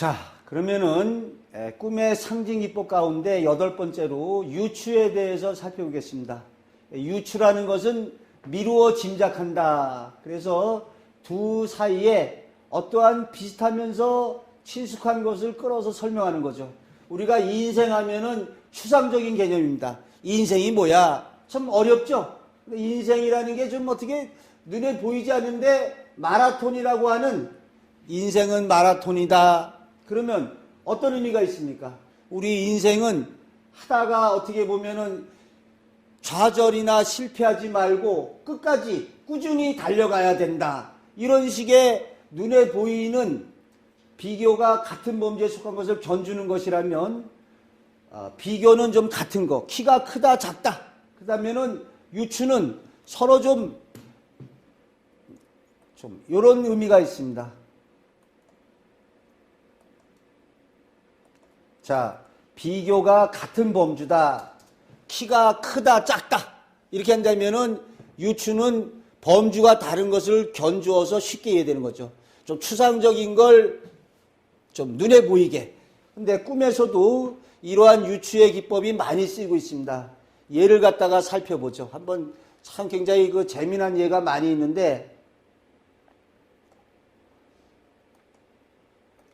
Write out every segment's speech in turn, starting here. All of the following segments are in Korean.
자, 그러면은 꿈의 상징기법 가운데 8번째로 유추에 대해서 살펴보겠습니다. 유추라는 것은 미루어 짐작한다. 그래서 두 사이에 어떠한 비슷하면서 친숙한 것을 끌어서 설명하는 거죠. 우리가 인생하면은 추상적인 개념입니다. 인생이 뭐야? 참 어렵죠? 인생이라는 게 좀 어떻게 눈에 보이지 않는데 마라톤이라고 하는 인생은 마라톤이다. 그러면 어떤 의미가 있습니까? 우리 인생은 하다가 어떻게 보면은 좌절이나 실패하지 말고 끝까지 꾸준히 달려가야 된다. 이런 식의 눈에 보이는 비교가 같은 범주에 속한 것을 견주는 것이라면 비교는 좀 같은 거, 키가 크다 작다. 그 다음에는 유추는 서로 좀 이런 의미가 있습니다. 자, 비교가 같은 범주다. 키가 크다 작다. 이렇게 한다면은 유추는 범주가 다른 것을 견주어서 쉽게 이해되는 거죠. 좀 추상적인 걸 좀 눈에 보이게. 근데 꿈에서도 이러한 유추의 기법이 많이 쓰이고 있습니다. 예를 갖다가 살펴보죠. 한번 참 굉장히 재미난 예가 많이 있는데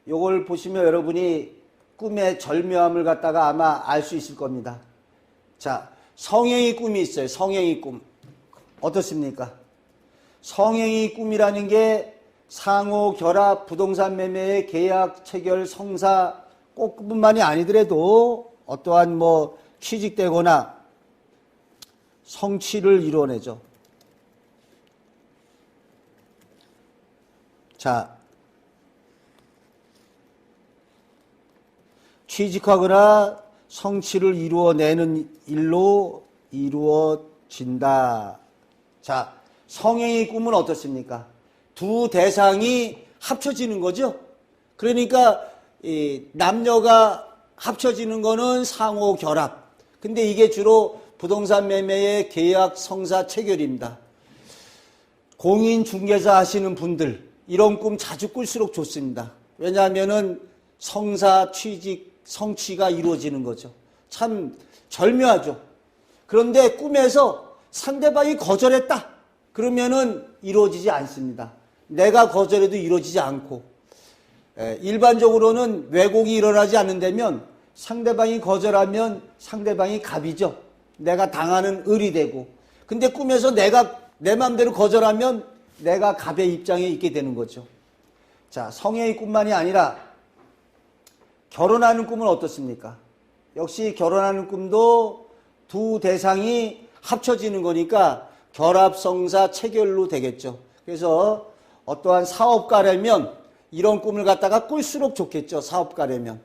요걸 보시면 여러분이 꿈의 절묘함을 갖다가 아마 알 수 있을 겁니다. 자, 성행위 꿈이 있어요. 성행위 꿈. 어떻습니까? 성행위 꿈이라는 게 상호, 결합, 부동산 매매의 계약, 체결, 성사 꼭 그뿐만이 아니더라도 어떠한 취직되거나 성취를 이루어내죠. 자, 취직하거나 성취를 이루어내는 일로 이루어진다. 자, 성행의 꿈은 어떻습니까? 두 대상이 합쳐지는 거죠. 그러니까 남녀가 합쳐지는 거는 상호 결합. 근데 이게 주로 부동산 매매의 계약, 성사, 체결입니다. 공인중개사 하시는 분들 이런 꿈 자주 꿀수록 좋습니다. 왜냐하면은 성사, 취직, 성취가 이루어지는 거죠. 참 절묘하죠. 그런데 꿈에서 상대방이 거절했다. 그러면은 이루어지지 않습니다. 내가 거절해도 이루어지지 않고 일반적으로는 왜곡이 일어나지 않는다면 상대방이 거절하면 상대방이 갑이죠. 내가 당하는 을이 되고. 근데 꿈에서 내가 내 마음대로 거절하면 내가 갑의 입장에 있게 되는 거죠. 자, 성행의 꿈만이 아니라 결혼하는 꿈은 어떻습니까? 역시 결혼하는 꿈도 두 대상이 합쳐지는 거니까 결합, 성사, 체결로 되겠죠. 그래서 어떠한 사업가라면 이런 꿈을 갖다가 꿀수록 좋겠죠. 사업가라면.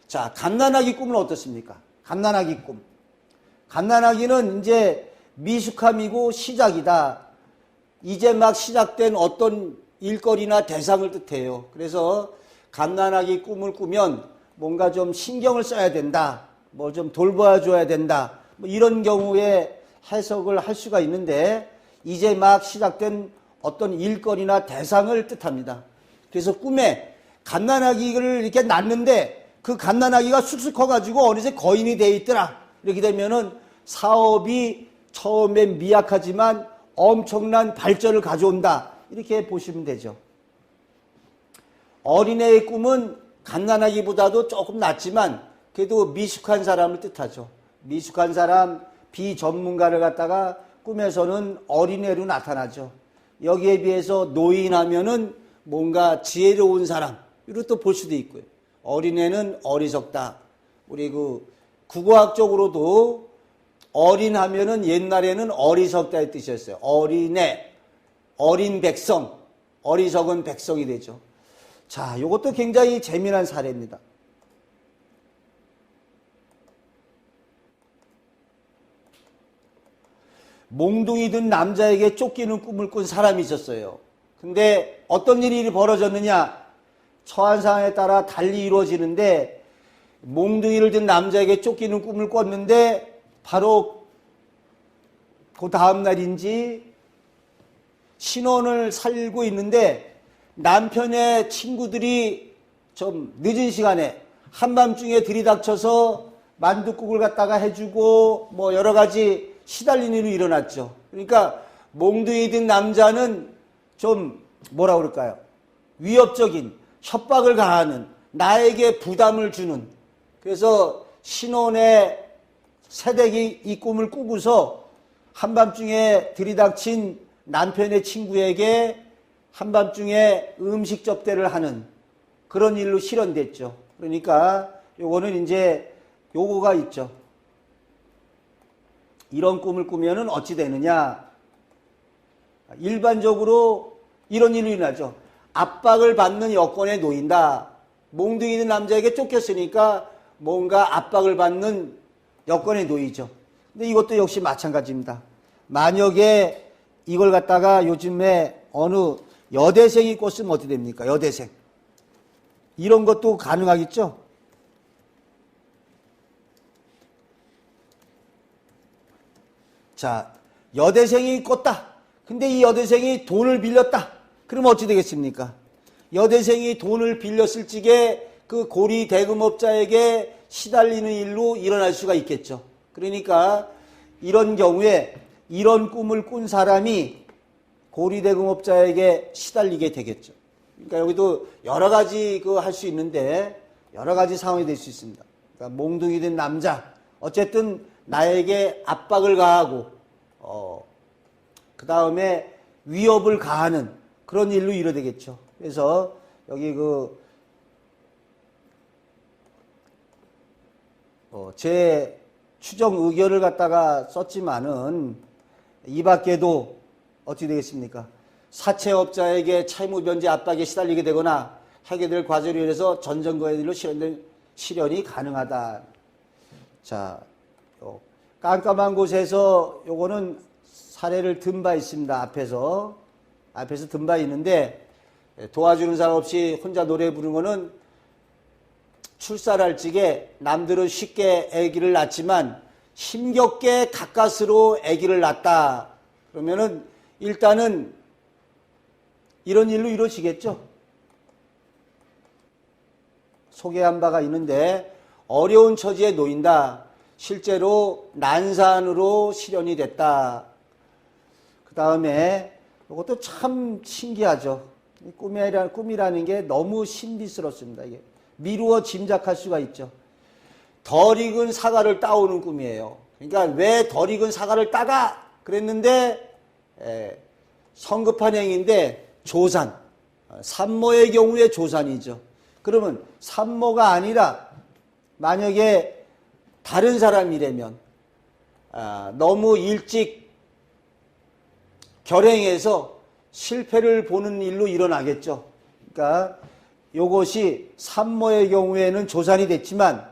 자, 갓난아기 꿈은 어떻습니까? 갓난아기 꿈. 갓난아기는 이제 미숙함이고 시작이다. 이제 막 시작된 어떤 일거리나 대상을 뜻해요. 그래서 갓난아기 꿈을 꾸면 뭔가 좀 신경을 써야 된다. 좀 돌봐줘야 된다. 이런 경우에 해석을 할 수가 있는데 이제 막 시작된 어떤 일거리나 대상을 뜻합니다. 그래서 꿈에 갓난아기를 이렇게 낳는데 그 갓난아기가 쑥쑥 커가지고 어느새 거인이 돼 있더라. 이렇게 되면은 사업이 처음엔 미약하지만 엄청난 발전을 가져온다. 이렇게 보시면 되죠. 어린애의 꿈은 갓난아기보다도 조금 낫지만 그래도 미숙한 사람을 뜻하죠. 미숙한 사람, 비전문가를 갖다가 꿈에서는 어린애로 나타나죠. 여기에 비해서 노인하면은 뭔가 지혜로운 사람, 이렇게 또 볼 수도 있고요. 어린애는 어리석다. 우리 국어학적으로도 어린 하면은 옛날에는 어리석다의 뜻이었어요. 어린애, 어린 백성, 어리석은 백성이 되죠. 자, 이것도 굉장히 재미난 사례입니다. 몽둥이 든 남자에게 쫓기는 꿈을 꾼 사람이 있었어요. 근데 어떤 일이 벌어졌느냐? 처한 상황에 따라 달리 이루어지는데 몽둥이를 든 남자에게 쫓기는 꿈을 꿨는데 바로 그 다음 날인지 신혼을 살고 있는데 남편의 친구들이 좀 늦은 시간에 한밤중에 들이닥쳐서 만둣국을 갖다가 해주고 뭐 여러 가지 시달리는 일이 일어났죠. 그러니까 몽둥이 든 남자는 좀 뭐라 그럴까요? 위협적인 협박을 가하는, 나에게 부담을 주는, 그래서 신혼의 새댁이 이 꿈을 꾸고서 한밤중에 들이닥친 남편의 친구에게 한밤중에 음식 접대를 하는 그런 일로 실현됐죠. 그러니까 요거는 이제 요거가 있죠. 이런 꿈을 꾸면은 어찌 되느냐? 일반적으로 이런 일이 일어나죠. 압박을 받는 여건에 놓인다. 몽둥이 든 남자에게 쫓겼으니까 뭔가 압박을 받는 여건에 놓이죠. 근데 이것도 역시 마찬가지입니다. 만약에 이걸 갖다가 요즘에 어느 여대생이 꿨으면 어떻게 됩니까? 여대생. 이런 것도 가능하겠죠? 자, 여대생이 꿨다. 근데 이 여대생이 돈을 빌렸다. 그럼 어찌 되겠습니까? 여대생이 돈을 빌렸을 적에 그 고리 대금업자에게 시달리는 일로 일어날 수가 있겠죠. 그러니까 이런 경우에 이런 꿈을 꾼 사람이 고리 대금업자에게 시달리게 되겠죠. 그러니까 여기도 여러 가지 할 수 있는데 여러 가지 상황이 될 수 있습니다. 그러니까 몽둥이 된 남자, 어쨌든 나에게 압박을 가하고 그 다음에 위협을 가하는 그런 일로 이뤄되겠죠. 그래서 여기 제 추정 의견을 갖다가 썼지만은 이 밖에도 어떻게 되겠습니까? 사채업자에게 채무 변제 압박에 시달리게 되거나 하게 될 과제로 인해서 전전거래일로 실현이 가능하다. 자, 깜깜한 곳에서 요거는 사례를 든 바 있습니다. 앞에서 든 바 있는데 도와주는 사람 없이 혼자 노래 부르는 거는 출산할 적에 남들은 쉽게 아기를 낳지만 힘겹게 가까스로 아기를 낳았다. 그러면은 일단은 이런 일로 이루어지겠죠. 소개한 바가 있는데 어려운 처지에 놓인다. 실제로 난산으로 실현이 됐다. 그 다음에 이것도 참 신기하죠. 꿈이라는 게 너무 신비스럽습니다. 이게 미루어 짐작할 수가 있죠. 덜 익은 사과를 따오는 꿈이에요. 그러니까 왜 덜 익은 사과를 따가? 그랬는데 성급한 행위인데 조산, 산모의 경우에 조산이죠. 그러면 산모가 아니라 만약에 다른 사람이라면 너무 일찍 결행해서 실패를 보는 일로 일어나겠죠. 그러니까 이것이 산모의 경우에는 조산이 됐지만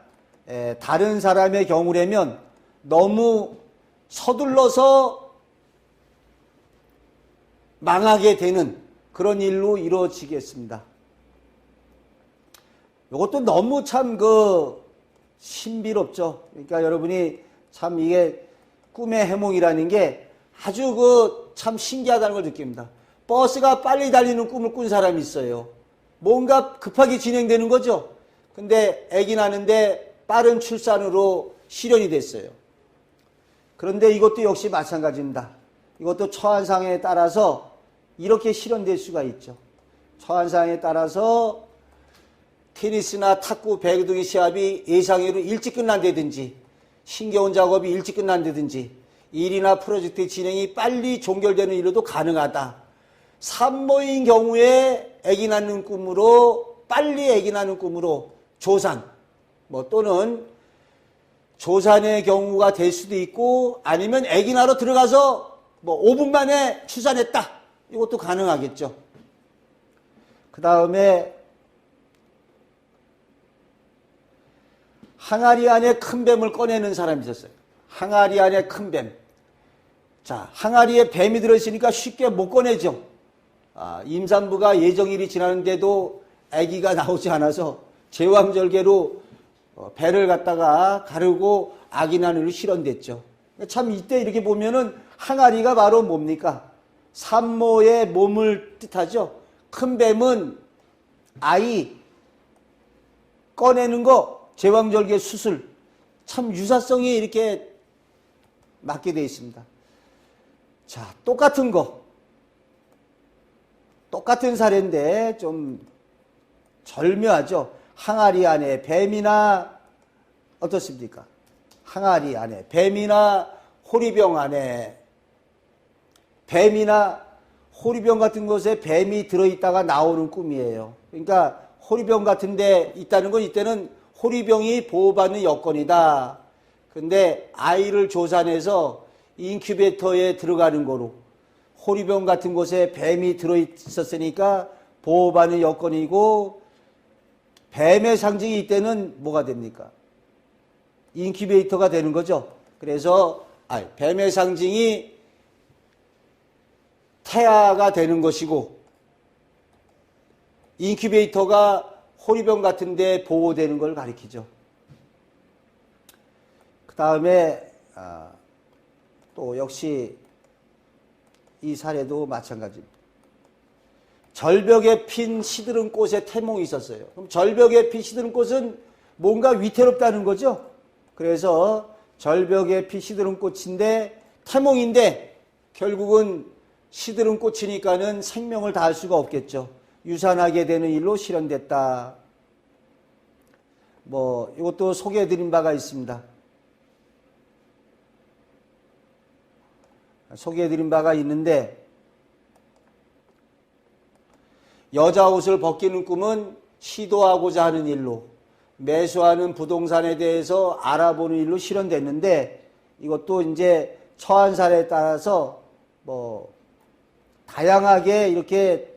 다른 사람의 경우라면 너무 서둘러서 망하게 되는 그런 일로 이루어지겠습니다. 이것도 너무 참 신비롭죠. 그러니까 여러분이 참 이게 꿈의 해몽이라는 게 아주 참 신기하다는 걸 느낍니다. 버스가 빨리 달리는 꿈을 꾼 사람이 있어요. 뭔가 급하게 진행되는 거죠. 근데 아기 낳는데 빠른 출산으로 실현이 됐어요. 그런데 이것도 역시 마찬가지입니다. 이것도 처한상에 따라서 이렇게 실현될 수가 있죠. 처한상에 따라서 테니스나 탁구, 배구 등의 시합이 예상외로 일찍 끝난다든지 신겨운 작업이 일찍 끝난다든지 일이나 프로젝트 진행이 빨리 종결되는 일로도 가능하다. 산모인 경우에 아기 낳는 꿈으로 빨리 아기 낳는 꿈으로 조산 또는 조산의 경우가 될 수도 있고 아니면 아기 낳으러 들어가서 5분 만에 출산했다. 이것도 가능하겠죠. 그 다음에 항아리 안에 큰 뱀을 꺼내는 사람이 있었어요. 항아리 안에 큰 뱀. 자, 항아리에 뱀이 들어있으니까 쉽게 못 꺼내죠. 임산부가 예정일이 지났는데도 아기가 나오지 않아서 제왕절개로 배를 갖다가 가르고 아기 낳는 일로 실현됐죠. 참 이때 이렇게 보면은 항아리가 바로 뭡니까? 산모의 몸을 뜻하죠. 큰 뱀은 아이, 꺼내는 거, 제왕절개 수술, 참 유사성이 이렇게 맞게 되어 있습니다. 자, 똑같은 거, 똑같은 사례인데 좀 절묘하죠. 항아리 안에 뱀이나 어떻습니까? 항아리 안에 뱀이나 호리병 안에 뱀이나 호리병 같은 곳에 뱀이 들어있다가 나오는 꿈이에요. 그러니까 호리병 같은 데 있다는 건 이때는 호리병이 보호받는 여건이다. 근데 아이를 조산해서 인큐베이터에 들어가는 거로 호리병 같은 곳에 뱀이 들어있었으니까 보호받는 여건이고, 뱀의 상징이 이때는 뭐가 됩니까? 인큐베이터가 되는 거죠. 그래서 뱀의 상징이 태아가 되는 것이고, 인큐베이터가 호리병 같은 데 보호되는 걸 가리키죠. 그 다음에 또 역시 이 사례도 마찬가지입니다. 절벽에 핀 시드른 꽃에 태몽이 있었어요. 그럼 절벽에 핀 시드른 꽃은 뭔가 위태롭다는 거죠. 그래서 절벽에 핀 시드른 꽃인데 태몽인데 결국은 시드른 꽃이니까는 생명을 다할 수가 없겠죠. 유산하게 되는 일로 실현됐다. 이것도 소개해드린 바가 있습니다. 소개해드린 바가 있는데, 여자 옷을 벗기는 꿈은 시도하고자 하는 일로, 매수하는 부동산에 대해서 알아보는 일로 실현됐는데, 이것도 이제 처한 사례에 따라서 다양하게 이렇게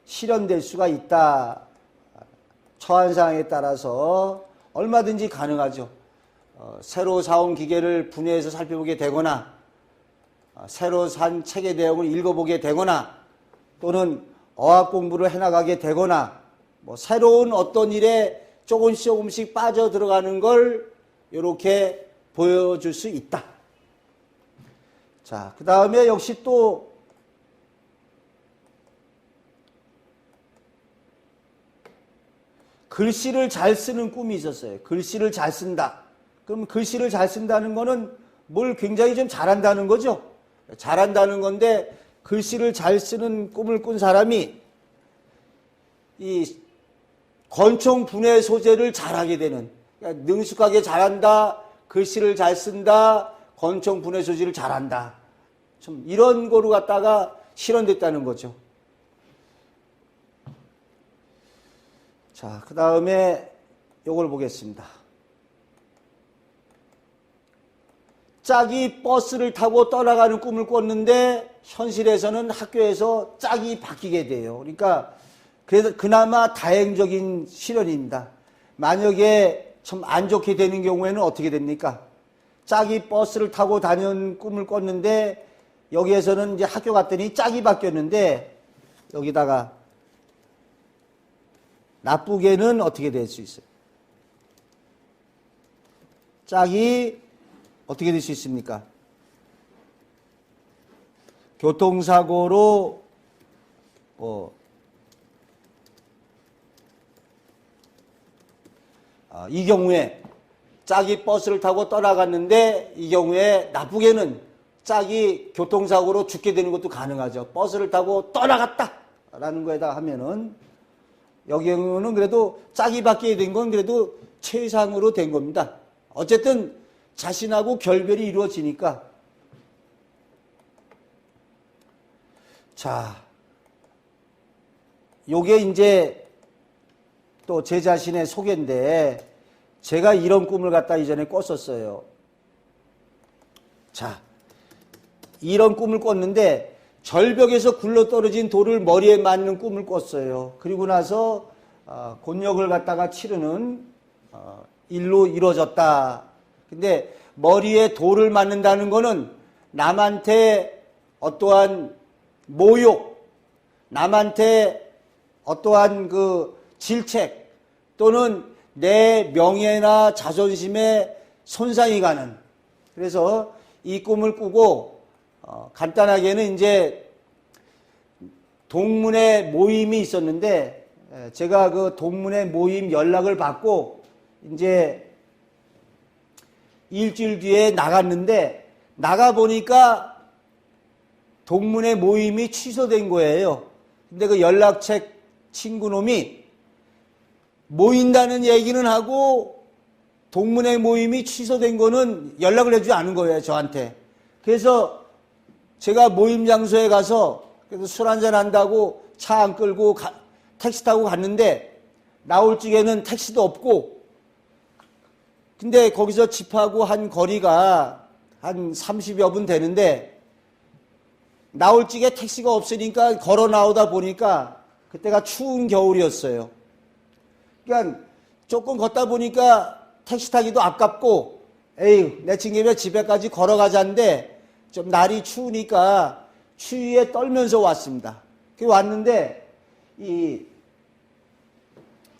실현될 수가 있다. 처한 상황에 따라서 얼마든지 가능하죠. 새로 사온 기계를 분해해서 살펴보게 되거나, 새로 산 책의 내용을 읽어보게 되거나, 또는 어학 공부를 해나가게 되거나, 새로운 어떤 일에 조금씩 빠져 들어가는 걸 이렇게 보여줄 수 있다. 자, 그 다음에 역시 또 글씨를 잘 쓰는 꿈이 있었어요. 글씨를 잘 쓴다. 그럼 글씨를 잘 쓴다는 거는 뭘 굉장히 좀 잘한다는 거죠. 잘한다는 건데, 글씨를 잘 쓰는 꿈을 꾼 사람이 이 권총 분해 소재를 잘하게 되는, 그러니까 능숙하게 잘한다, 글씨를 잘 쓴다, 권총 분해 소재를 잘한다. 좀 이런 거로 갖다가 실현됐다는 거죠. 자, 그 다음에 요걸 보겠습니다. 짝이 버스를 타고 떠나가는 꿈을 꿨는데 현실에서는 학교에서 짝이 바뀌게 돼요. 그러니까 그래서 그나마 다행적인 실현입니다. 만약에 좀 안 좋게 되는 경우에는 어떻게 됩니까? 짝이 버스를 타고 다니는 꿈을 꿨는데 여기에서는 이제 학교 갔더니 짝이 바뀌었는데 여기다가 나쁘게는 어떻게 될 수 있어요? 짝이 어떻게 될 수 있습니까? 교통사고로 이 경우에 짝이 버스를 타고 떠나갔는데 이 경우에 나쁘게는 짝이 교통사고로 죽게 되는 것도 가능하죠. 버스를 타고 떠나갔다 라는 거에다 하면은 여기 경우는 그래도 짝이 바뀌게 된 건 그래도 최상으로 된 겁니다. 어쨌든 자신하고 결별이 이루어지니까. 자, 요게 이제 또 제 자신의 소개인데 제가 이런 꿈을 갖다 이전에 꿨었어요. 자, 이런 꿈을 꿨는데 절벽에서 굴러떨어진 돌을 머리에 맞는 꿈을 꿨어요. 그리고 나서 곤욕을 갖다가 치르는 일로 이루어졌다. 근데 머리에 돌을 맞는다는 거는 남한테 어떠한 모욕, 남한테 어떠한 그 질책 또는 내 명예나 자존심에 손상이 가는, 그래서 이 꿈을 꾸고 간단하게는 이제 동문회 모임이 있었는데 제가 그 동문회 모임 연락을 받고 이제 일주일 뒤에 나갔는데 나가보니까 동문회 모임이 취소된 거예요. 근데 그 연락책 친구놈이 모인다는 얘기는 하고 동문회 모임이 취소된 거는 연락을 해주지 않은 거예요, 저한테. 그래서 제가 모임 장소에 가서 그래서 술 한잔 한다고 차 안 끌고 택시 타고 갔는데 나올 적에는 택시도 없고 근데 거기서 집하고 한 거리가 한 30여 분 되는데 나올 적에 택시가 없으니까 걸어 나오다 보니까 그때가 추운 겨울이었어요. 그러니까 조금 걷다 보니까 택시 타기도 아깝고 에이 내친김에 집에까지 걸어가자는데 좀 날이 추우니까 추위에 떨면서 왔습니다. 그 왔는데 이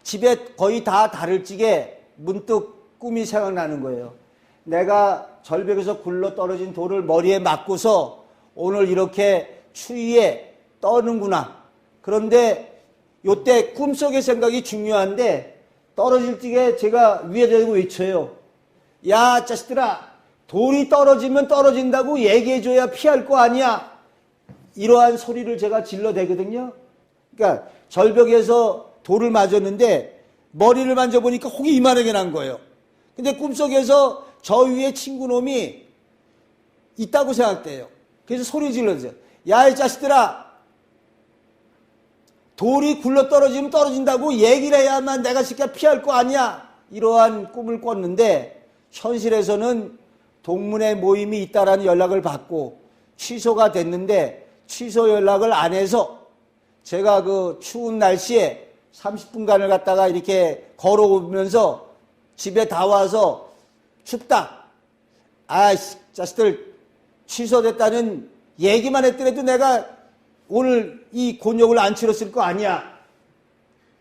집에 거의 다 다를 적에 문득 꿈이 생각나는 거예요. 내가 절벽에서 굴러 떨어진 돌을 머리에 맞고서 오늘 이렇게 추위에 떠는구나. 그런데 요때 꿈속의 생각이 중요한데 떨어질 적에 제가 위에 대고 외쳐요. 야 자식들아 돌이 떨어지면 떨어진다고 얘기해줘야 피할 거 아니야. 이러한 소리를 제가 질러대거든요. 그러니까 절벽에서 돌을 맞았는데 머리를 만져보니까 혹이 이만하게 난 거예요. 근데 꿈속에서 저 위에 친구놈이 있다고 생각돼요. 그래서 소리 질러주세요. 야 이 자식들아 돌이 굴러 떨어지면 떨어진다고 얘기를 해야만 내가 쉽게 피할 거 아니야. 이러한 꿈을 꿨는데 현실에서는 동문회 모임이 있다라는 연락을 받고 취소가 됐는데 취소 연락을 안 해서 제가 그 추운 날씨에 30분간을 갔다가 이렇게 걸어오면서 집에 다 와서 춥다. 아이씨 자식들 취소됐다는 얘기만 했더라도 내가 오늘 이 곤욕을 안 치렀을 거 아니야.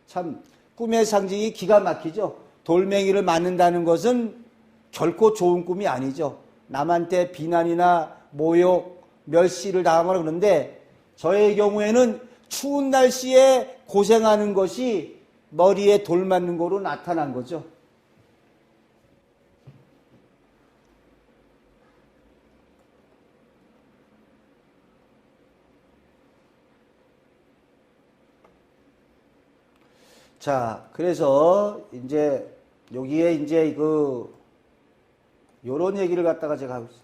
참 꿈의 상징이 기가 막히죠. 돌멩이를 맞는다는 것은 결코 좋은 꿈이 아니죠. 남한테 비난이나 모욕, 멸시를 당하거나 그러는데 저의 경우에는 추운 날씨에 고생하는 것이 머리에 돌 맞는 거로 나타난 거죠. 자, 그래서 이제 여기에 이제 요런 얘기를 갖다가 제가 하고 있어요.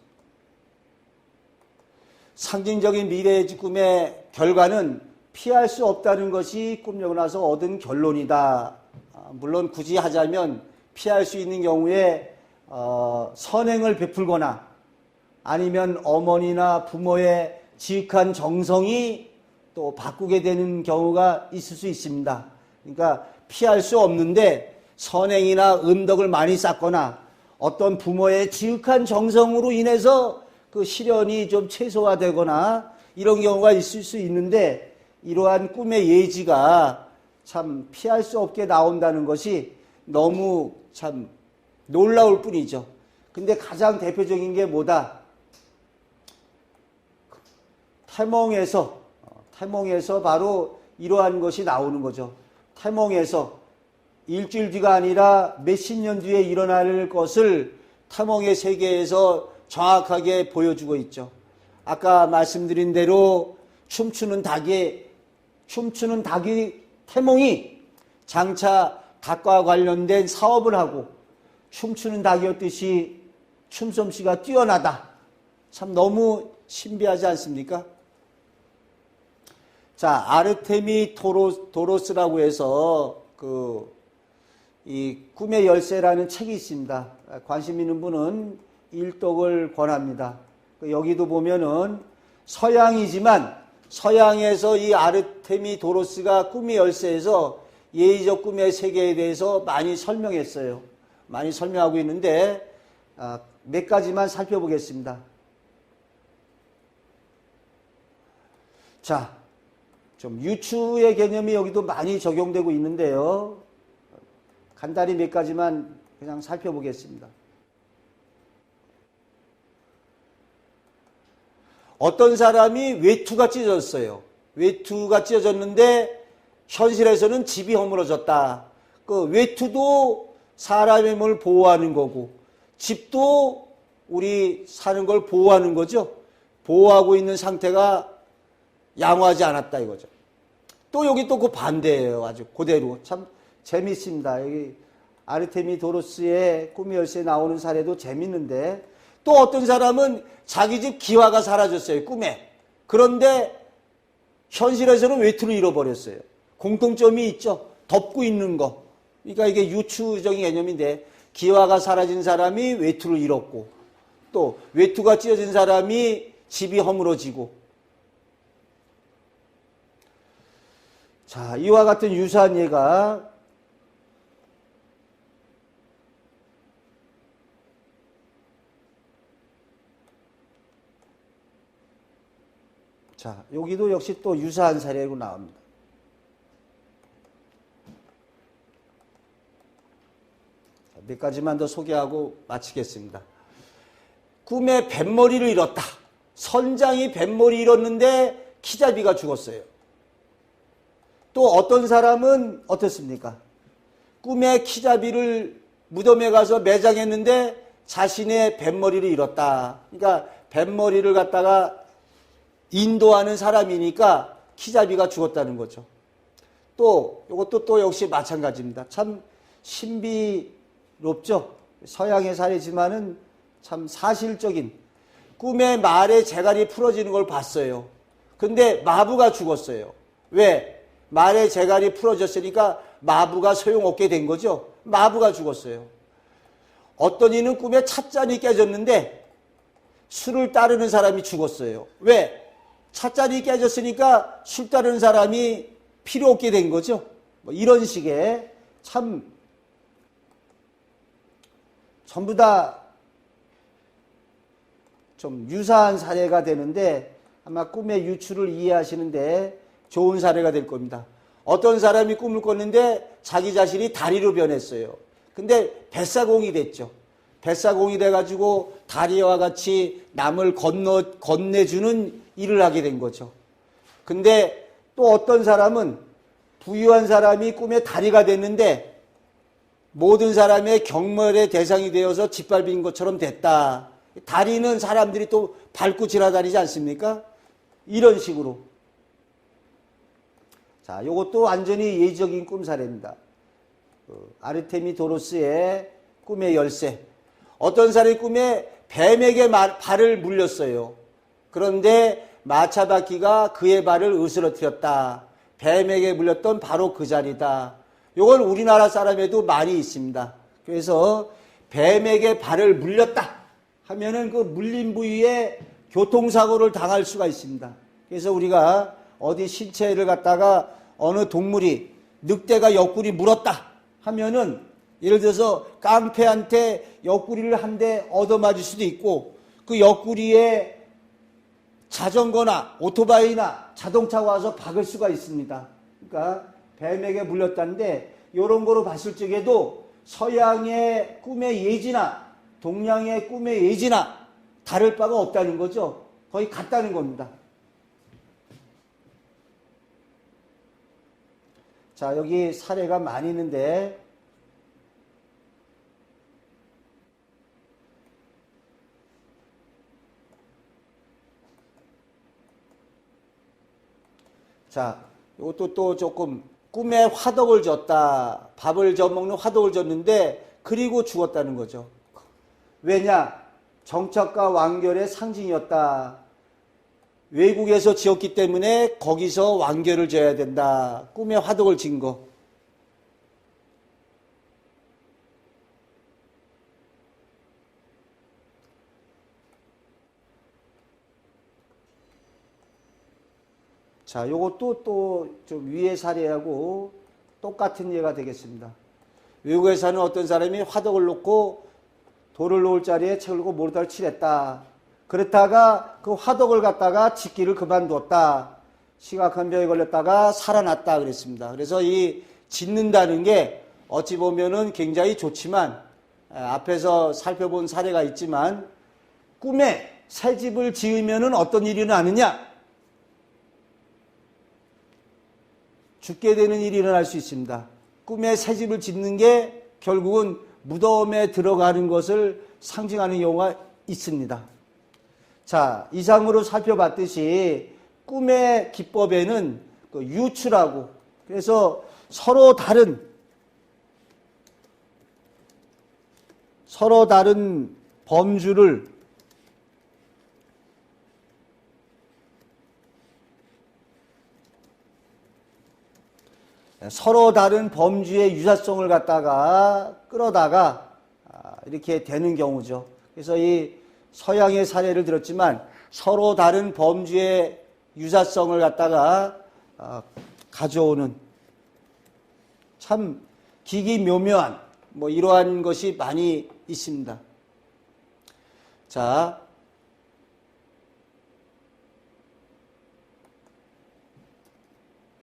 상징적인 미래의 꿈의 결과는 피할 수 없다는 것이 꿈여고 나서 얻은 결론이다. 물론 굳이 하자면 피할 수 있는 경우에 선행을 베풀거나 아니면 어머니나 부모의 지극한 정성이 또 바꾸게 되는 경우가 있을 수 있습니다. 그러니까 피할 수 없는데 선행이나 은덕을 많이 쌓거나 어떤 부모의 지극한 정성으로 인해서 그 시련이 좀 최소화되거나 이런 경우가 있을 수 있는데 이러한 꿈의 예지가 참 피할 수 없게 나온다는 것이 너무 참 놀라울 뿐이죠. 근데 가장 대표적인 게 뭐다? 태몽에서 바로 이러한 것이 나오는 거죠. 태몽에서 일주일 뒤가 아니라 몇십 년 뒤에 일어날 것을 태몽의 세계에서 정확하게 보여주고 있죠. 아까 말씀드린 대로 춤추는 닭이 태몽이 장차 닭과 관련된 사업을 하고 춤추는 닭이었듯이 춤솜씨가 뛰어나다. 참 너무 신비하지 않습니까? 자, 아르테미 도로스라고 해서 이 꿈의 열쇠라는 책이 있습니다. 관심 있는 분은 일독을 권합니다. 여기도 보면은 서양이지만 서양에서 이 아르테미 도로스가 꿈의 열쇠에서 예의적 꿈의 세계에 대해서 많이 설명했어요. 많이 설명하고 있는데 몇 가지만 살펴보겠습니다. 자, 좀 유추의 개념이 여기도 많이 적용되고 있는데요. 간단히 몇 가지만 그냥 살펴보겠습니다. 어떤 사람이 외투가 찢어졌어요. 외투가 찢어졌는데 현실에서는 집이 허물어졌다. 그 외투도 사람의 몸을 보호하는 거고 집도 우리 사는 걸 보호하는 거죠. 보호하고 있는 상태가 양호하지 않았다 이거죠. 또 여기 또 그 반대예요. 아주 그대로. 참 재밌습니다. 여기 아르테미도로스의 꿈의 열쇠에 나오는 사례도 재밌는데 또 어떤 사람은 자기 집 기와가 사라졌어요. 꿈에. 그런데 현실에서는 외투를 잃어버렸어요. 공통점이 있죠. 덮고 있는 거. 그러니까 이게 유추적인 개념인데 기와가 사라진 사람이 외투를 잃었고 또 외투가 찢어진 사람이 집이 허물어지고 자, 이와 같은 유사한 예가 자, 여기도 역시 또 유사한 사례로 나옵니다. 몇 가지만 더 소개하고 마치겠습니다. 꿈에 뱃머리를 잃었다. 선장이 뱃머리 잃었는데 키잡이가 죽었어요. 또 어떤 사람은 어떻습니까? 꿈에 키잡이를 무덤에 가서 매장했는데 자신의 뱃머리를 잃었다. 그러니까 뱃머리를 갖다가 인도하는 사람이니까 키잡이가 죽었다는 거죠. 또 이것도 또 역시 마찬가지입니다. 참 신비롭죠. 서양의 사례지만은 참 사실적인 꿈에 말의 재갈이 풀어지는 걸 봤어요. 근데 마부가 죽었어요. 왜? 말의 재갈이 풀어졌으니까 마부가 소용없게 된 거죠. 마부가 죽었어요. 어떤 이는 꿈에 찻잔이 깨졌는데 술을 따르는 사람이 죽었어요. 왜? 찻잔이 깨졌으니까 술 따르는 사람이 필요 없게 된 거죠. 뭐 이런 식의 참 전부 다 좀 유사한 사례가 되는데 아마 꿈의 유추를 이해하시는데 좋은 사례가 될 겁니다. 어떤 사람이 꿈을 꿨는데 자기 자신이 다리로 변했어요. 근데 뱃사공이 됐죠. 뱃사공이 돼가지고 다리와 같이 남을 건네주는 일을 하게 된 거죠. 근데 또 어떤 사람은 부유한 사람이 꿈에 다리가 됐는데 모든 사람의 경멸의 대상이 되어서 짓밟힌 것처럼 됐다. 다리는 사람들이 또 밟고 지나다니지 않습니까? 이런 식으로. 자, 이것도 완전히 예지적인 꿈 사례입니다. 아르테미도로스의 꿈의 열쇠. 어떤 사람이 꿈에 뱀에게 발을 물렸어요. 그런데 마차바퀴가 그의 발을 으스러뜨렸다. 뱀에게 물렸던 바로 그 자리다. 이건 우리나라 사람에도 많이 있습니다. 그래서 뱀에게 발을 물렸다 하면은 그 물린 부위에 교통사고를 당할 수가 있습니다. 그래서 우리가 어디 신체를 갖다가 어느 동물이 늑대가 옆구리 물었다 하면은 예를 들어서 깡패한테 옆구리를 한 대 얻어맞을 수도 있고 그 옆구리에 자전거나 오토바이나 자동차가 와서 박을 수가 있습니다. 그러니까 뱀에게 물렸다는데 이런 거로 봤을 적에도 서양의 꿈의 예지나 동양의 꿈의 예지나 다를 바가 없다는 거죠. 거의 같다는 겁니다. 자, 여기 사례가 많이 있는데 자, 이것도 또 조금 꿈에 화덕을 줬다. 밥을 져먹는 화덕을 줬는데 그리고 죽었다는 거죠. 왜냐? 정착과 완결의 상징이었다. 외국에서 지었기 때문에 거기서 완결을 져야 된다. 꿈에 화덕을 진 거. 자, 요것도 또 좀 위의 사례하고 똑같은 예가 되겠습니다. 외국에 사는 어떤 사람이 화덕을 놓고 돌을 놓을 자리에 책을 놓고 모르다를 칠했다. 그렇다가 그 화덕을 갖다가 짓기를 그만두었다. 심각한 병에 걸렸다가 살아났다 그랬습니다. 그래서 이 짓는다는 게 어찌 보면은 굉장히 좋지만 앞에서 살펴본 사례가 있지만 꿈에 새 집을 지으면은 어떤 일이 나느냐? 죽게 되는 일이 일어날 수 있습니다. 꿈에 새 집을 짓는 게 결국은 무덤에 들어가는 것을 상징하는 경우가 있습니다. 자, 이상으로 살펴봤듯이 꿈의 기법에는 그 유추라고, 그래서 서로 다른 범주를 서로 다른 범주의 유사성을 갖다가 끌어다가 이렇게 되는 경우죠. 그래서 이 서양의 사례를 들었지만 서로 다른 범주의 유사성을 갖다가 가져오는 참 기기묘묘한 이러한 것이 많이 있습니다. 자,